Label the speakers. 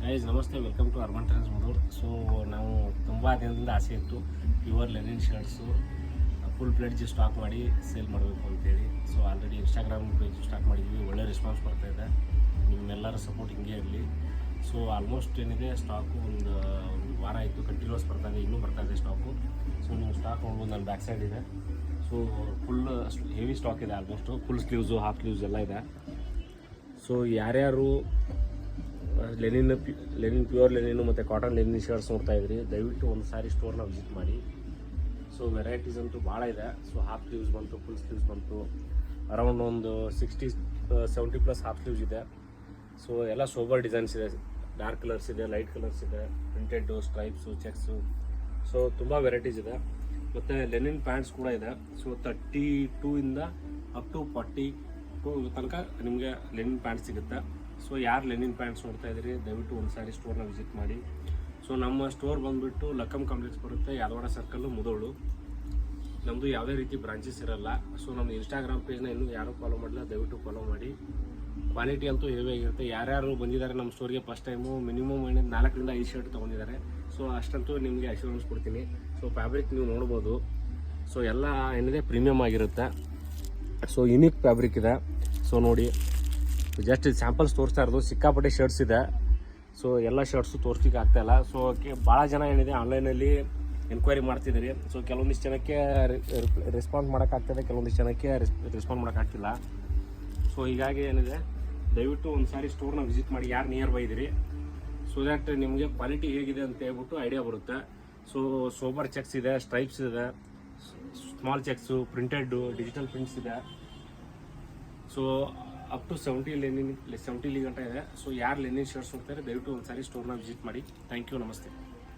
Speaker 1: Guys ನಮಸ್ತೆ, welcome to urban trends Madhur. So ನಾವು ತುಂಬ ದಿನದಿಂದ ಆಸೆ ಇತ್ತು pure linen shirts full plates stock ಮಾಡಿ ಸೇಲ್ ಮಾಡಬೇಕು ಅಂತೇಳಿ. So already Instagram page start ಮಾಡಿದ್ವಿ, ಒಳ್ಳೆ ರೆಸ್ಪಾನ್ಸ್ ಬರ್ತಾಯಿದೆ. ನಿಮ್ಮೆಲ್ಲರ ಸಪೋರ್ಟ್ ಹಿಂಗೆ ಇರಲಿ. ಸೊ ಆಲ್ಮೋಸ್ಟ್ ಏನಿದೆ ಸ್ಟಾಕು ಒಂದು ವಾರ ಆಯಿತು, ಕಂಟಿನ್ಯೂಸ್ ಬರ್ತಾಯಿದೆ, ಇನ್ನೂ ಬರ್ತಾಯಿದೆ ಸ್ಟಾಕು. ಸೊ ನೀವು ಸ್ಟಾಕ್ ನೋಡ್ಬೋದು, ನನ್ನ ಬ್ಯಾಕ್ ಸೈಡ್ ಇದೆ. ಸೊ ಫುಲ್ ಹೆವಿ ಸ್ಟಾಕ್ ಇದೆ, almost full sleeves half sleeves ಎಲ್ಲ ಇದೆ. ಸೊ ಯಾರ್ಯಾರು ಲೆನಿನ್ ಪ್ಯೂರ್ ಲೆನಿನು ಮತ್ತು ಕಾಟನ್ ಲೆನಿನ್ ಶರ್ಟ್ಸ್ ನೋಡ್ತಾ ಇದ್ರಿ, ದಯವಿಟ್ಟು ಒಂದು ಸಾರಿ ಸ್ಟೋರ್ನ ವಿಸಿಟ್ ಮಾಡಿ. ಸೊ ವೆರೈಟೀಸ್ ಅಂತೂ ಭಾಳ ಇದೆ. ಸೊ ಹಾಫ್ ಸ್ಲೀವ್ಸ್ ಬಂತು, ಫುಲ್ ಸ್ಲೀವ್ಸ್ ಬಂತು, ಅರೌಂಡ್ ಒಂದು 60-70+ ಹಾಫ್ ಸ್ಲೀವ್ಸ್ ಇದೆ. ಸೊ ಎಲ್ಲ ಸೋಬರ್ ಡಿಸೈನ್ಸ್ ಇದೆ, ಡಾರ್ಕ್ ಕಲರ್ಸ್ ಇದೆ, ಲೈಟ್ ಕಲರ್ಸ್ ಇದೆ, ಪ್ರಿಂಟೆಡ್ಡು, ಸ್ಟ್ರೈಪ್ಸು, ಚೆಕ್ಸು. ಸೊ ತುಂಬ ವೆರೈಟೀಸ್ ಇದೆ. ಮತ್ತು ಲೆನಿನ್ ಪ್ಯಾಂಟ್ಸ್ ಕೂಡ ಇದೆ. ಸೊ 32 ಇಂದ ಅಪ್ ಟು 42 ತನಕ ನಿಮಗೆ ಲೆನಿನ್ ಪ್ಯಾಂಟ್ ಸಿಗುತ್ತೆ. ಸೊ ಯಾರು ಲೆನಿನ್ ಪ್ಯಾಂಟ್ಸ್ ನೋಡ್ತಾ ಇದ್ದೀರಿ, ದಯವಿಟ್ಟು ಒಂದು ಸಾರಿ ಸ್ಟೋರ್ನ ವಿಸಿಟ್ ಮಾಡಿ. ಸೊ ನಮ್ಮ ಸ್ಟೋರ್ ಬಂದುಬಿಟ್ಟು ಲಕ್ಕಮ್ ಕಾಂಪ್ಲೆಕ್ಸ್ ಬರುತ್ತೆ, ಯಾದವಾಡ ಸರ್ಕಲ್ಲು, ಮುಧೋಳು. ನಮ್ಮದು ಯಾವುದೇ ರೀತಿ ಬ್ರಾಂಚಸ್ ಇರಲ್ಲ. ಸೊ ನಮ್ಮ ಇನ್ಸ್ಟಾಗ್ರಾಮ್ ಪೇಜ್ನ ಇನ್ನೂ ಯಾರೂ ಫಾಲೋ ಮಾಡಿಲ್ಲ, ದಯವಿಟ್ಟು ಫಾಲೋ ಮಾಡಿ. ಕ್ವಾಲಿಟಿ ಅಂತೂ ಹೆವಿ ಆಗಿರುತ್ತೆ. ಯಾರ್ಯಾರು ಬಂದಿದ್ದಾರೆ ನಮ್ಮ ಸ್ಟೋರಿಗೆ ಫಸ್ಟ್ ಟೈಮು, ಮಿನಿಮಮ್ 4ರಿಂದ 5 ಶರ್ಟ್ ತೊಗೊಂಡಿದ್ದಾರೆ. ಸೊ ಅಷ್ಟಂತೂ ನಿಮಗೆ ಅಶ್ಯೂರೆನ್ಸ್ ಕೊಡ್ತೀನಿ. ಸೊ ಫ್ಯಾಬ್ರಿಕ್ ನೀವು ನೋಡ್ಬೋದು. ಸೊ ಎಲ್ಲ ಏನಿದೆ ಪ್ರೀಮಿಯಮ್ ಆಗಿರುತ್ತೆ. ಸೊ ಯುನೀಕ್ ಫ್ಯಾಬ್ರಿಕ್ ಇದೆ. ಸೊ ನೋಡಿ, ಜಸ್ಟ್ ಸ್ಯಾಂಪಲ್ಸ್ ತೋರಿಸ್ತಾ ಇರೋದು, ಸಿಕ್ಕಾಪಟ್ಟೆ ಶರ್ಟ್ಸ್ ಇದೆ. ಸೊ ಎಲ್ಲ ಶರ್ಟ್ಸು ತೋರಿಸ್ಲಿಕ್ಕೆ ಆಗ್ತಾಯಿಲ್ಲ. ಸೊ ಭಾಳ ಜನ ಏನಿದೆ ಆನ್ಲೈನಲ್ಲಿ ಎನ್ಕ್ವೈರಿ ಮಾಡ್ತಿದ್ದೀರಿ. ಸೊ ಕೆಲವೊಂದಿಷ್ಟು ಜನಕ್ಕೆ ರೆಸ್ಪಾನ್ಸ್ ಮಾಡೋಕ್ಕಾಗ್ತದೆ, ಕೆಲವೊಂದಿಷ್ಟು ಜನಕ್ಕೆ ರೆಸ್ಪಾನ್ಸ್ ಮಾಡೋಕ್ಕಾಗ್ತಿಲ್ಲ. ಸೊ ಹೀಗಾಗಿ ಏನಿದೆ, ದಯವಿಟ್ಟು ಒಂದು ಸಾರಿ ಸ್ಟೋರ್ನ ವಿಸಿಟ್ ಮಾಡಿ, ಯಾರು ನಿಯರ್ ಬೈ ಇದ್ದೀರಿ. ಸೊ ದ್ಯಾಟ್ ನಿಮಗೆ ಕ್ವಾಲಿಟಿ ಹೇಗಿದೆ ಅಂತ ಹೇಳ್ಬಿಟ್ಟು ಐಡಿಯಾ ಬರುತ್ತೆ. ಸೊ ಸೋಬರ್ ಚೆಕ್ಸ್ ಇದೆ, ಸ್ಟ್ರೈಪ್ಸ್ ಇದೆ, small checks, printed, digital prints ಇದೆ. ಸೊ ಅಪ್ ಟು 70 ಗಂಟೆ ಇದೆ. ಸೊ ಯಾರು ಲೆನಿನ್ ಶರ್ಟ್ಸ್ ಹೋಗ್ತಾರೆ, ದಯವಿಟ್ಟು ಒಂದು ಸಾರಿ ಸ್ಟೋರ್ನ ವಿಸಿಟ್ ಮಾಡಿ. ಥ್ಯಾಂಕ್ ಯು, ನಮಸ್ತೆ.